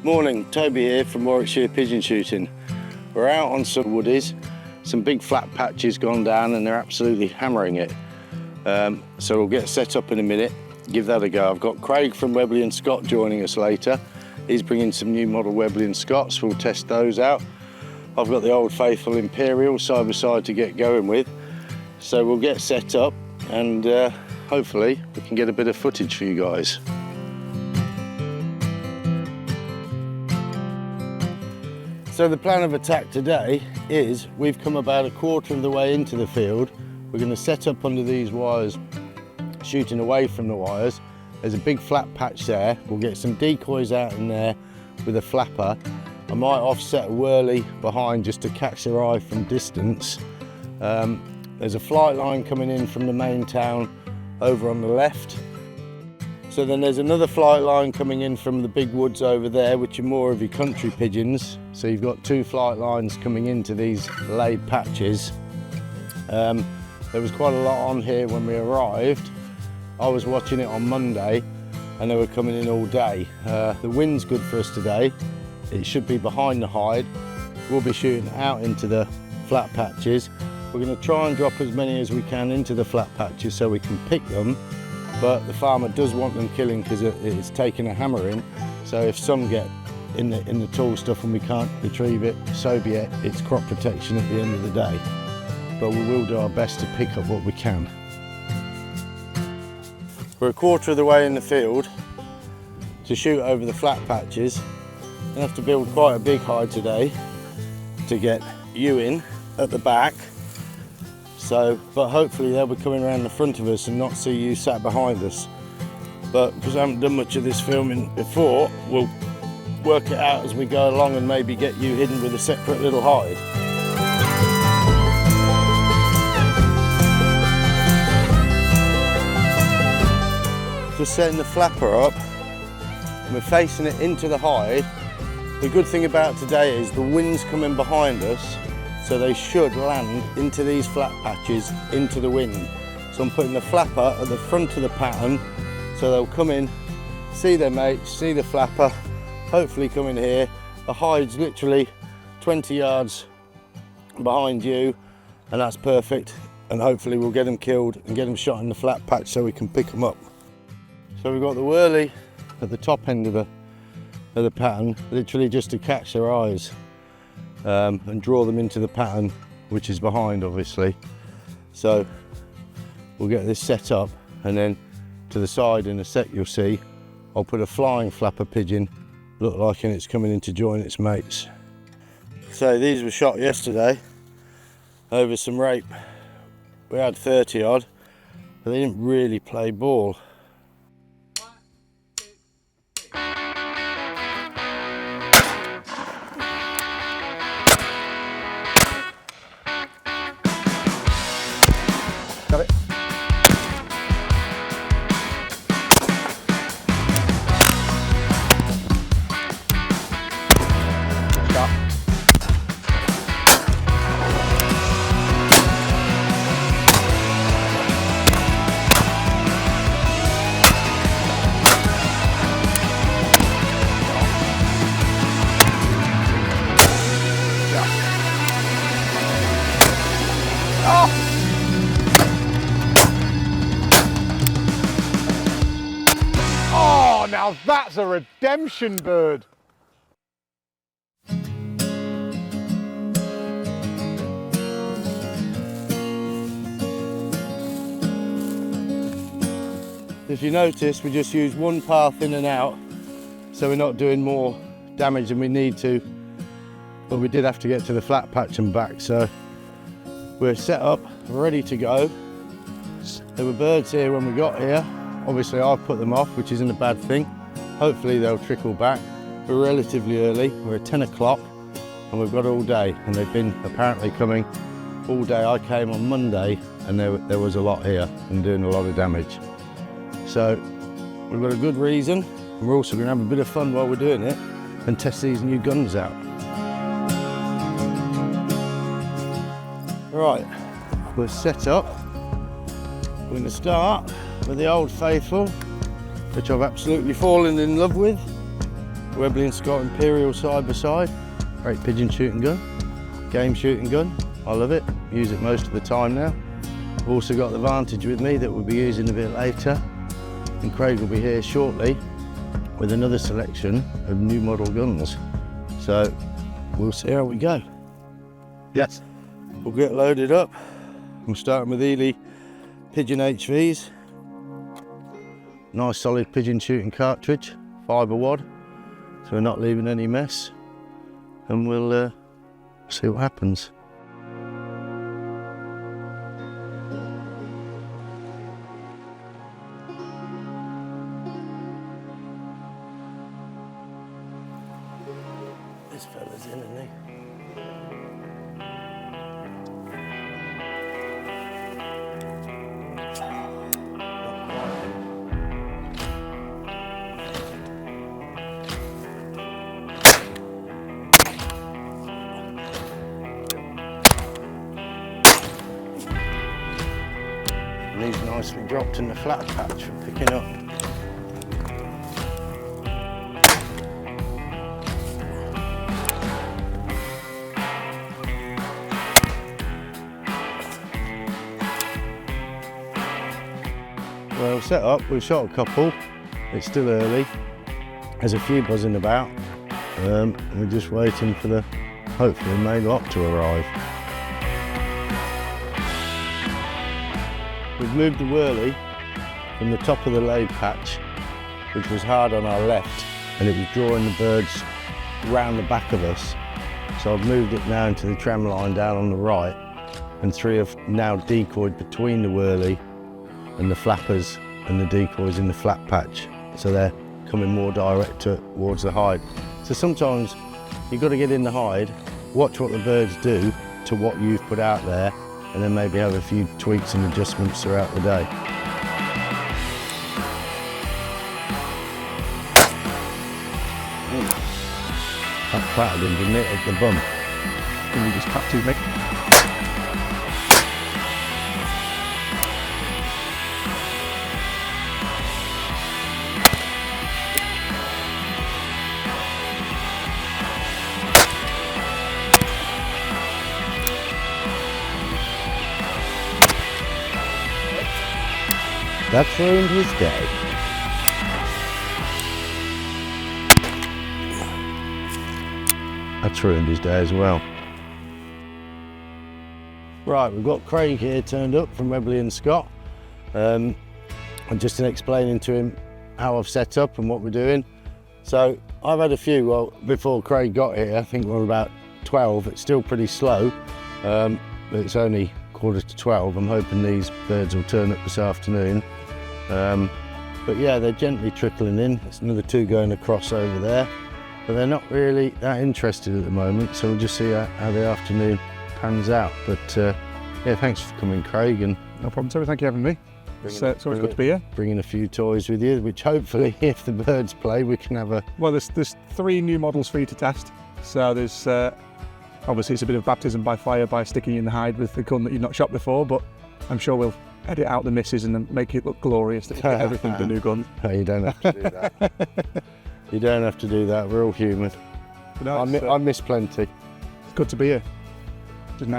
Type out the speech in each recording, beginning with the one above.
Morning, Toby here from Warwickshire pigeon shooting. We're out on some woodies, some big flat patches gone down and they're absolutely hammering it. So we'll get set up in a minute, give that a go. I've got Craig from Webley and Scott joining us later. He's bringing some new model Webley and Scotts, we'll test those out. I've got the old faithful Imperial side by side to get going with. So we'll get set up and hopefully we can get a bit of footage for you guys. So the plan of attack today is we've come about a quarter of the way into the field. We're going to set up under these wires, shooting away from the wires. There's a big flat patch there. We'll get some decoys out in there with a flapper. I might offset a whirly behind just to catch their eye from distance. There's a flight line coming in from the main town over on the left. So then there's another flight line coming in from the big woods over there, which are more of your country pigeons. So you've got two flight lines coming into these laid patches. There was quite a lot on here when we arrived. I was watching it on Monday and they were coming in all day. The wind's good for us today. It should be behind the hide. We'll be shooting out into the flat patches. We're going to try and drop as many as we can into the flat patches so we can pick them. But the farmer does want them killing because it's taking a hammering. So if some get in the tall stuff and we can't retrieve it, so be it. It's crop protection at the end of the day. But we will do our best to pick up what we can. We're a quarter of the way in the field to shoot over the flat patches. We have to build quite a big hide today to get you in at the back. But hopefully they'll be coming around the front of us and not see you sat behind us. But because I haven't done much of this filming before, we'll work it out as we go along and maybe get you hidden with a separate little hide. Just setting the flapper up, and we're facing it into the hide. The good thing about today is the wind's coming behind us, so they should land into these flat patches, into the wind. So I'm putting the flapper at the front of the pattern, so they'll come in, see their mates, see the flapper, hopefully come in here. The hide's literally 20 yards behind you, and that's perfect. And hopefully we'll get them killed and get them shot in the flat patch so we can pick them up. So we've got the whirly at the top end of the pattern, literally just to catch their eyes. And draw them into the pattern, which is behind obviously. So we'll get this set up, and then to the side in a sec you'll see I'll put a flying flapper pigeon, look like it's coming in to join its mates. So these were shot yesterday over some rape. We had 30 odd, but they didn't really play ball. Got it. Stop. Oh! Oh, now that's a redemption bird. If you notice, we just use one path in and out, so we're not doing more damage than we need to. But we did have to get to the flat patch and back, so we're set up, ready to go. There were birds here when we got here. Obviously I've put them off, which isn't a bad thing. Hopefully they'll trickle back. We're relatively early, we're at 10 o'clock and we've got all day, and they've been apparently coming all day. I came on Monday and there was a lot here and doing a lot of damage. So we've got a good reason, and we're also going to have a bit of fun while we're doing it and test these new guns out. Right, we're set up. We're going to start with the Old Faithful, which I've absolutely fallen in love with. Webley and Scott Imperial side by side. Great pigeon shooting gun, game shooting gun. I love it, use it most of the time now. I've also got the Vantage with me that we'll be using a bit later. And Craig will be here shortly with another selection of new model guns. So we'll see how we go. Yes. We'll get loaded up. I'm starting with Ely Pigeon HVs. Nice solid pigeon shooting cartridge, fibre wad, so we're not leaving any mess. And we'll see what happens. This fella's in, isn't he? And these nicely dropped in the flat patch for picking up. Well, set up, we've shot a couple. It's still early. There's a few buzzing about. We're just waiting for the, hopefully, main lot to arrive. We've moved the whirly from the top of the laid patch, which was hard on our left, and it was drawing the birds round the back of us. So I've moved it now into the tram line down on the right, and 3 have now decoyed between the whirly and the flappers and the decoys in the flat patch. So they're coming more direct towards the hide. So sometimes you've got to get in the hide, watch what the birds do to what you've put out there, and then maybe have a few tweaks and adjustments throughout the day. That clattered him, didn't it, at the bum? Can you just cut to me? That's ruined his day. That's ruined his day as well. Right, we've got Craig here turned up from Webley and Scott. I'm just explaining to him how I've set up and what we're doing. So I've had a few, well, before Craig got here, I think we're about 12. It's still pretty slow. It's only 11:45. I'm hoping these birds will turn up this afternoon. But yeah, they're gently trickling in. There's another 2 going across over there, but they're not really that interested at the moment, so we'll just see how the afternoon pans out. But yeah, thanks for coming, Craig. And no problem, Toby, thank you for having me. It's always good to be here. Bringing a few toys with you, which hopefully, if the birds play, we can have a... Well, there's 3 new models for you to test. So there's, obviously it's a bit of baptism by fire by sticking in the hide with the gun that you've not shot before, but I'm sure we'll edit out the misses and then make it look glorious that you get everything with the new gun. No, you don't have to do that. You don't have to do that, we're all human. No, I miss plenty. It's good to be here.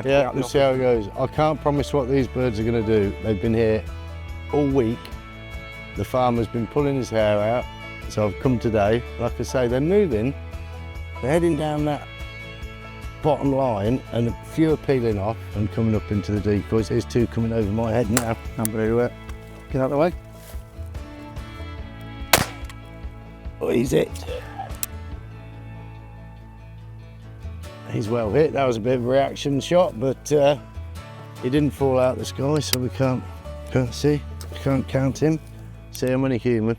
Yeah, we'll see how it goes. I can't promise what these birds are going to do. They've been here all week. The farmer's been pulling his hair out, so I've come today. Like I say, they're moving. They're heading down that bottom line, and a few are peeling off and coming up into the decoys. There's 2 coming over my head now. I'm going to get out of the way. Oh, he's it. He's well hit. That was a bit of a reaction shot, but he didn't fall out the sky, so we can't see. We can't count him. See, I'm only human.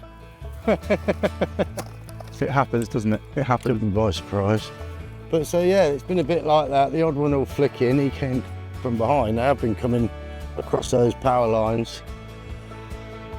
It happens, doesn't it? It happens. Took me by surprise. But so yeah, it's been a bit like that. The odd one will flick in. He came from behind. I've been coming across those power lines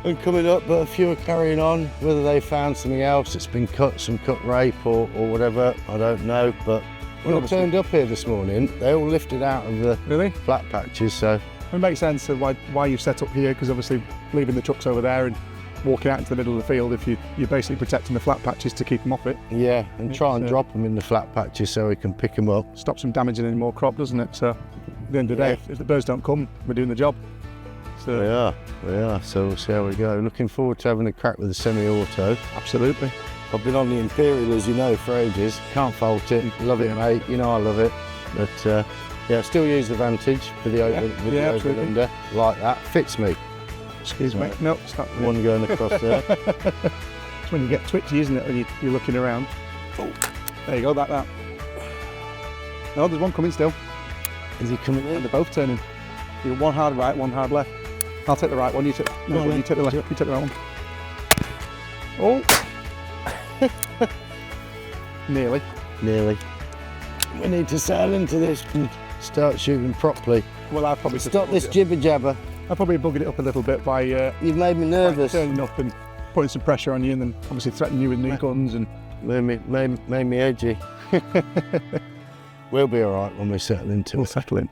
and coming up, but a few are carrying on. Whether they found something else, it's been cut, some cut rape or whatever, I don't know. But when I turned up here this morning, they all lifted out of the flat patches. So it makes sense of why you've set up here, because obviously leaving the trucks over there and walking out into the middle of the field if you're basically protecting the flat patches to keep them off it. Yeah, and try and drop them in the flat patches so we can pick them up. Stops them damaging any more crop, doesn't it? So at the end of the day, if the birds don't come, we're doing the job. So We are. So we'll see how we go. Looking forward to having a crack with the semi-auto. absolutely. I've been on the Imperial, as you know, for ages. Can't fault it. Love it, mate. You know I love it. But yeah, still use the Vantage for the over, with the over and under, like that. Fits me. Excuse me. No, it's not. One going across there. It's when you get twitchy, isn't it, when you're looking around. Oh, there you go, that. No, there's one coming still. Is he coming in? They're both turning. You're one hard right, one hard left. I'll take the right one, you take the left, you take the right one. Oh! Nearly. We need to sail into this and start shooting properly. Well, I've probably Stop this jibber jabber. I've probably buggered it up a little bit by You've made me nervous. turning up and putting some pressure on you, and then obviously threatening you with new guns and Made me edgy. We'll be all right when we settle into we'll it. settle in.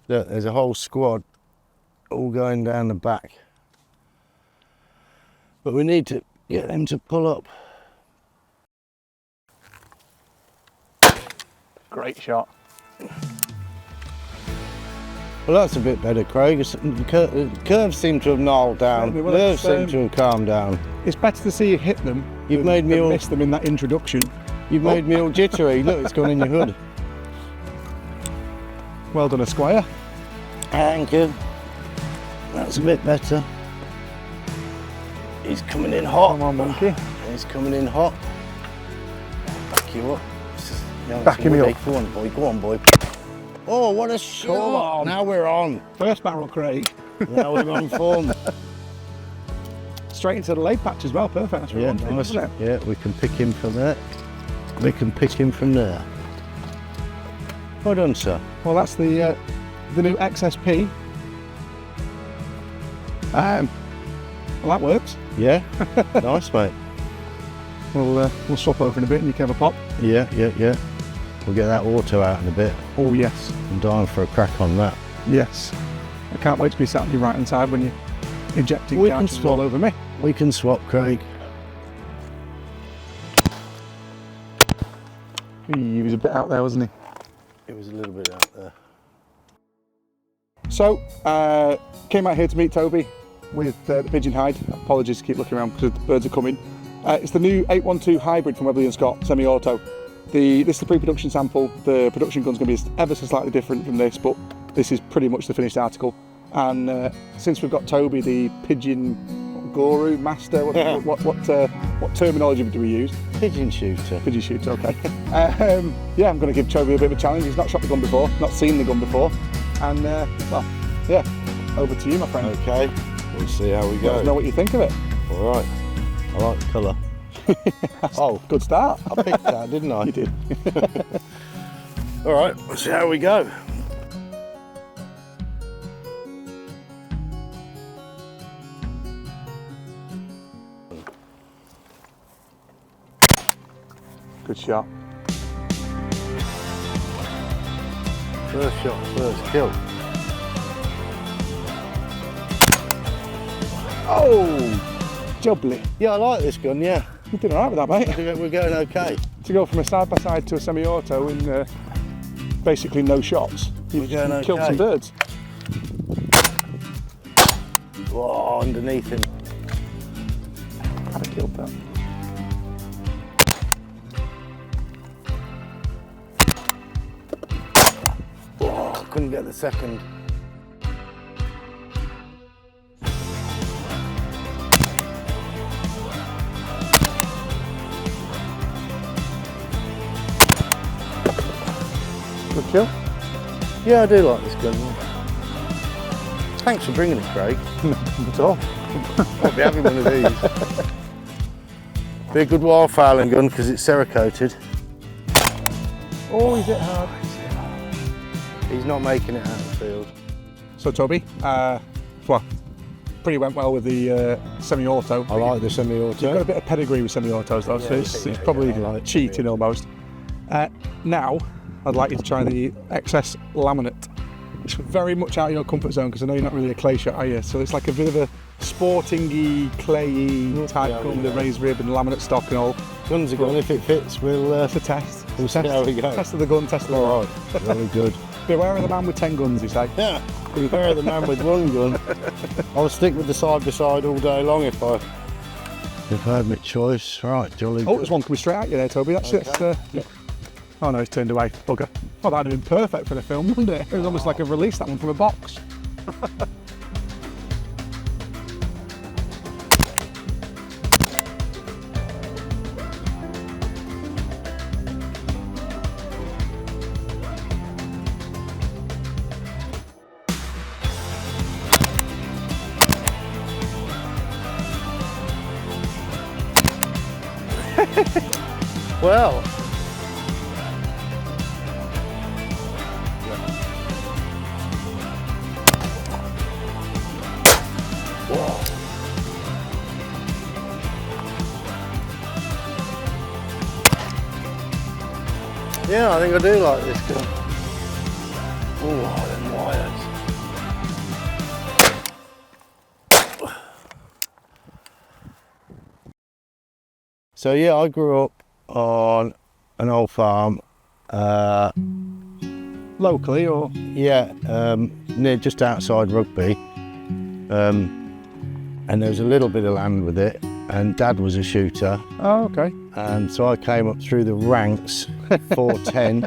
Look, there's a whole squad all going down the back. But we need to get them to pull up. Great shot. Well, that's a bit better, Craig. The curves seem to have gnarled down. Yeah, well, Nerves seem to have calmed down. It's better to see you hit them. You've made me all miss them in that introduction. You've made me all jittery. Look, it's gone in your hood. Well done, Esquire. Thank you. That's a bit better. He's coming in hot. Come on, monkey. He's coming in hot. Back you up. Backing me up. Go on, boy. Go on, boy. Oh, what a shot. Come on. Now we're on. First barrel, Craig. Now we're on form. Straight into the laid patch as well. Perfect. That's what Yeah, we wanted, nice. wasn't it? Yeah, we can pick him from there. We can pick him from there. Well done, sir. Well, that's the new XSP. Well, that works. Yeah, nice, mate. We'll swap over in a bit, and you can have a pop. Yeah. We'll get that auto out in a bit. Oh yes, I'm dying for a crack on that. yes. I can't wait to be sat on your right hand side when you're injecting We can cartridges swap. all over me. We can swap, Craig. He was a bit out there, wasn't he? It was a little bit out there. So, came out here to meet Toby with the pigeon hide. Apologies to keep looking around because the birds are coming. It's the new 812 hybrid from Webley and Scott, semi-auto. This is the pre-production sample. The production gun's going to be ever so slightly different from this, but this is pretty much the finished article. And since we've got Toby, the pigeon guru, master, what terminology do we use? Pigeon shooter. Pigeon shooter, okay. Yeah, I'm going to give Toby a bit of a challenge. He's not shot the gun before, not seen the gun before. And, well, yeah, over to you, my friend. Okay, we'll see how we Let go. us know what you think of it. All right. I like the colour. Oh, good start. I picked that, didn't I? You did. All right, we'll see how we go. Good shot. First shot, first kill. Oh, jubbly. Yeah, I like this gun, yeah. You did all right with that, mate. We're going okay. To go from a side-by-side to a semi-auto in basically no shots, you've We're going killed okay. some birds. Whoa, underneath him. I'd have killed that. Whoa, couldn't get the second. Good kill. Yeah, I do like this gun. Yeah. Thanks for bringing it, Craig. At all. I'll be having one of these. Be a good wildfowling gun because it's cerakoted. Oh, is it hard? He's not making it out of the field. So Toby, well, pretty went well with the semi-auto. I like the You've got a semi-auto. bit of pedigree with semi-autos though, so Yeah, it's yeah, probably I like cheating almost. Now, I'd like you to try the XS laminate. It's very much out of your comfort zone because I know you're not really a clay shot, are you? So it's like a bit of a sporting-y, clayey type Yeah, gun with a yeah. raised rib and laminate stock and all. Guns are gone. If it fits, we'll That's a test. we'll see how we go. Test of the gun, test of the All rod. right, very good. Beware of the man with 10 guns, you say. Yeah, beware of the man with one gun. I'll stick with the side by side all day long if I had my choice. Right, jolly Oh, good. there's one coming straight at you there, Toby. That's it. Oh no, he's turned away. Bugger. Oh, that'd have been perfect for the film, wouldn't it? It was almost like a release, that one from a box. Well, yeah, I think I do like this gun. Oh, them wires. So yeah, I grew up on an old farm. Locally, or? Yeah, near just outside Rugby. And there was a little bit of land with it, and Dad was a shooter, Oh, okay. and so I came up through the ranks, 410,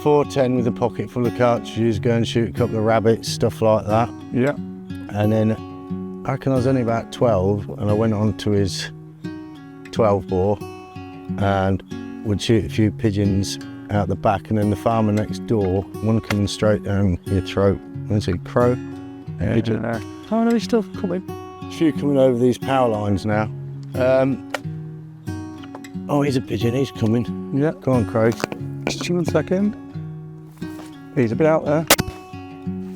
410 with a pocket full of cartridges, go and shoot a couple of rabbits, stuff like that. Yeah. And then I reckon I was only about 12, and I went on to his 12 bore and would shoot a few pigeons out the back, and then the farmer next door, one coming straight down your throat. Was it crow? Yeah, Pigeon. Oh no, he's still coming. A few coming over these power lines now. Oh, he's a pigeon, he's coming. Yeah. Go on, Craig. Just 1 second. He's a bit out there.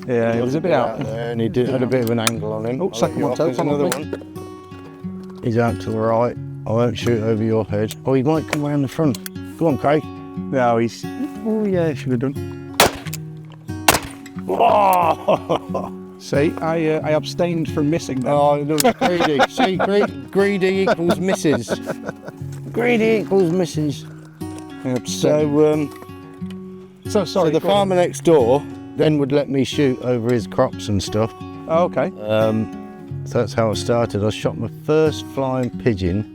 Yeah, he was a bit out there. there, and he had a bit of an angle on him. Oh, second one, There's Toby, another probably. one. He's out to the right. I won't shoot over your head. Oh, he might come round the front. Go on, Craig. No, he's. Oh yeah, should have done. See, I abstained from missing them. Oh, look, greedy. See, greedy equals misses. Greedy equals misses. So, So sorry. so the go on. farmer next door then would let me shoot over his crops and stuff. Oh, okay. So that's how I started. I shot my first flying pigeon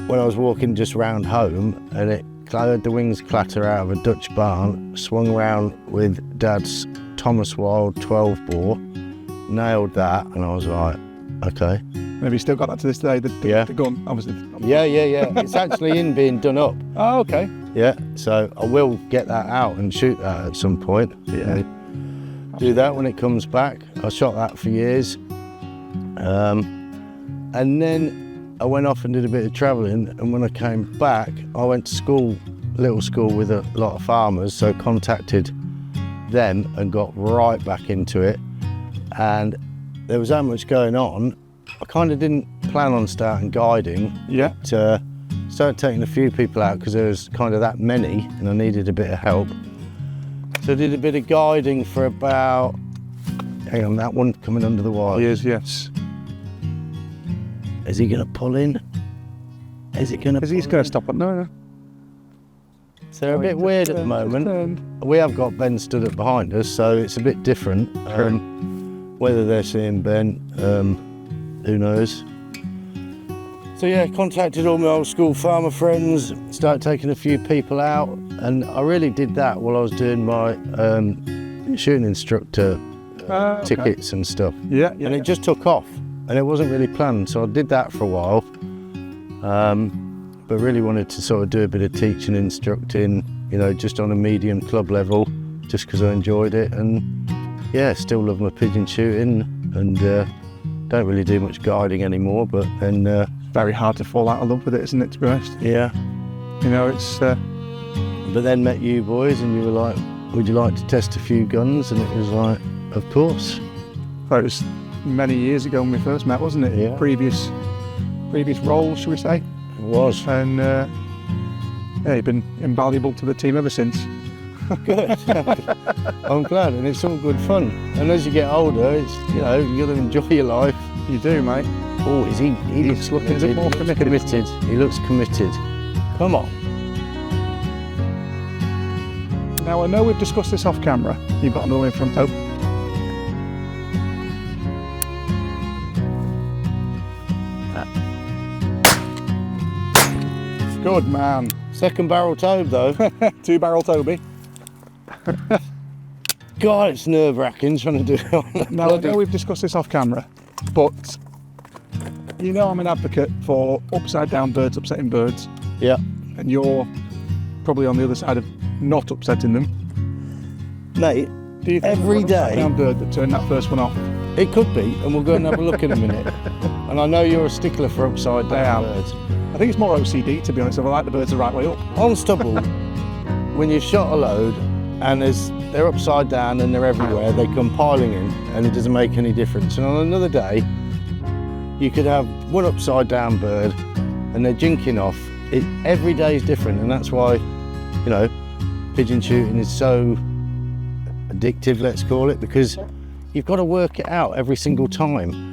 when I was walking just round home, and I heard the wings clatter out of a Dutch barn, swung round with Dad's Thomas Wild 12 bore, nailed that, and I was like, okay. Maybe you still got that to this day. Yeah. The gun, obviously. Yeah. It's actually in being done up. Oh, okay. Yeah, so I will get that out and shoot that at some point. Yeah. Do that when it comes back. I shot that for years. And then I went off and did a bit of travelling, and when I came back, I went to school, little school with a lot of farmers, so contacted them and got right back into it. And there was that much going on, I kind of didn't plan on starting guiding. Yeah. Started taking a few people out because there was kind of that many and I needed a bit of help. So I did a bit of guiding for about, hang on, that one coming under the wire. He is, yes. Is he going to pull in? Is it going to? Because he's going to stop it. No. So they're a bit weird at the moment. We have got Ben stood up behind us, so it's a bit different. Whether they're seeing Ben, who knows. So yeah, contacted all my old school farmer friends, started taking a few people out, and I really did that while I was doing my shooting instructor tickets and stuff. Yeah. And it just took off, and it wasn't really planned, so I did that for a while. But really wanted to sort of do a bit of teaching, instructing, you know, just on a medium club level, just because I enjoyed it, and yeah, still love my pigeon shooting, and don't really do much guiding anymore, but then Very hard to fall out of love with it, isn't it, to be honest? yeah. You know, it's... But then met you boys, and you were like, would you like to test a few guns? And it was like, of course. Well, it was many years ago when we first met, wasn't it? Yeah. Previous roles, shall we say? It was. And yeah, you've been invaluable to the team ever since. Good. I'm glad, and it's all good fun. And as you get older, it's, you know, you got to enjoy your life. You do, mate. Oh, is he? He's looking a bit more committed. He looks committed. Come on. Now, I know we've discussed this off camera. You've got another one from Toby. Good man. Second barrel Tobe though. 2-barrel Toby. God, it's nerve-wracking trying to do it on Now, I know we've discussed this off camera, but you know I'm an advocate for upside down birds upsetting birds, Yeah. and you're probably on the other side of not upsetting them. Mate, Do you think every there's an upside day- down bird that turned that first one off? it could be, and we'll go and have a look in a minute. And I know you're a stickler for upside down I am. birds. I think it's more OCD, to be honest. I like the birds the right way up. On stubble, when you've shot a load and they're upside down and they're everywhere, they come piling in and it doesn't make any difference. And on another day, you could have one upside down bird and they're jinking off. Every day is different, and that's why, you know, pigeon shooting is so addictive, let's call it, because you've got to work it out every single time.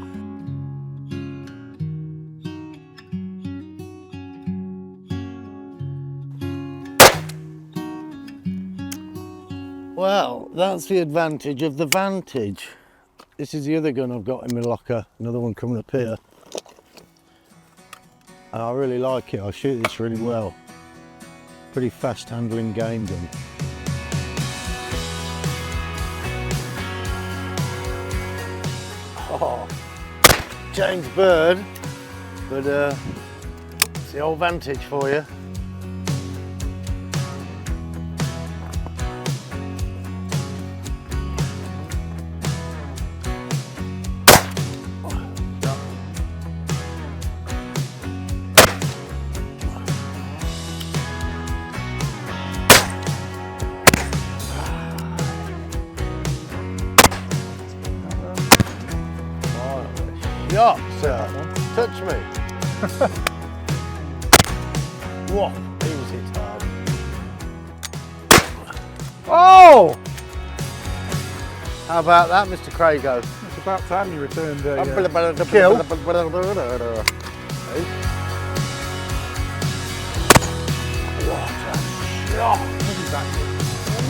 Well, that's the advantage of the Vantage. This is the other gun I've got in my locker, another one coming up here. And I really like it, I shoot this really well. Pretty fast handling game gun. Oh, changed bird, but it's the old Vantage for you. Shot, sir. Touch me. Whoa, he was hit hard. Oh! How about that, Mr. Crago? It's about time you returned a Kill.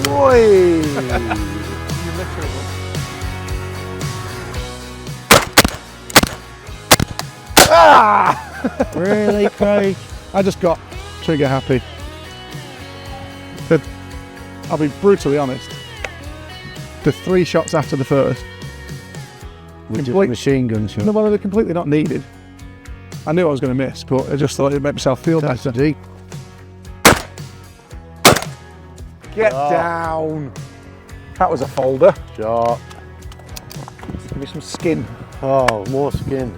Boy! Ah! Really, Craig? I just got trigger happy. I'll be brutally honest. The 3 shots after the first, With just machine gun shot. no, well, they're completely not needed. I knew I was going to miss, but I just thought it'd make myself feel That's better. deep. Get down. That was a folder. Shot. Give me some skin. Oh, more skin.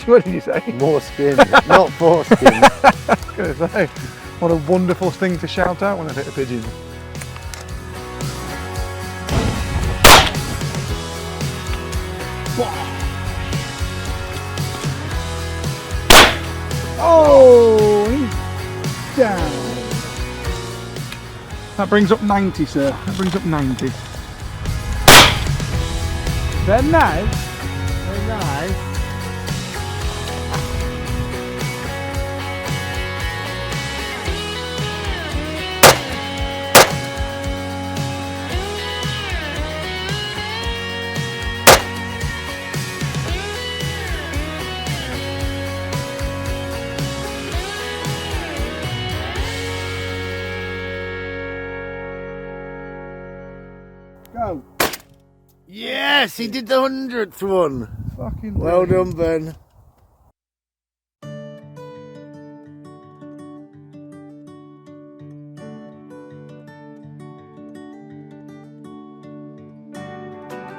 What did you say? More skin. Not foreskin. I was going to say, what a wonderful thing to shout out when I hit a pigeon. Oh, he's down. That brings up 90, sir. That brings up 90. Very nice. Very nice. Go. Yes, he did the 100th one. Fucking Well brilliant. done, Ben.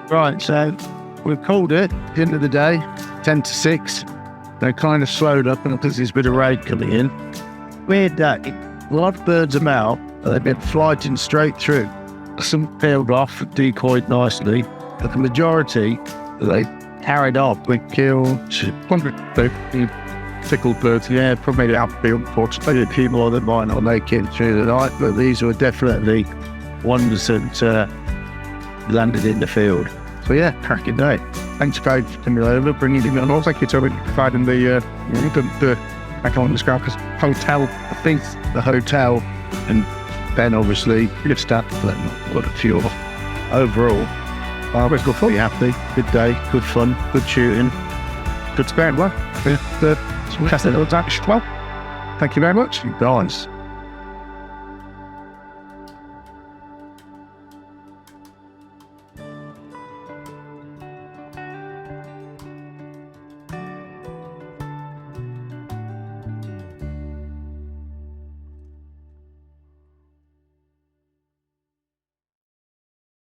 Right, so we've called it, end of the day, 10 to 6. They kind of slowed up and because there's a bit of rain coming in. Weird day. A lot of birds about, and they've been flighting straight through. Some peeled off, decoyed nicely, but the majority, they carried off. We killed 150, tickled birds. Yeah, probably Made it out of the field, unfortunately. a few more that might not make it through the night, but these were definitely ones that landed in the field. So yeah, cracking day. Thanks, guys, for coming over, bringing me on. Thank you, Toby, for providing the I can't describe this hotel. I think the hotel and Ben obviously good stuff, but not got a few overall. I was good fun. Be happy. Good day, good fun, good shooting, good spare. Well, thank you very much. Guys.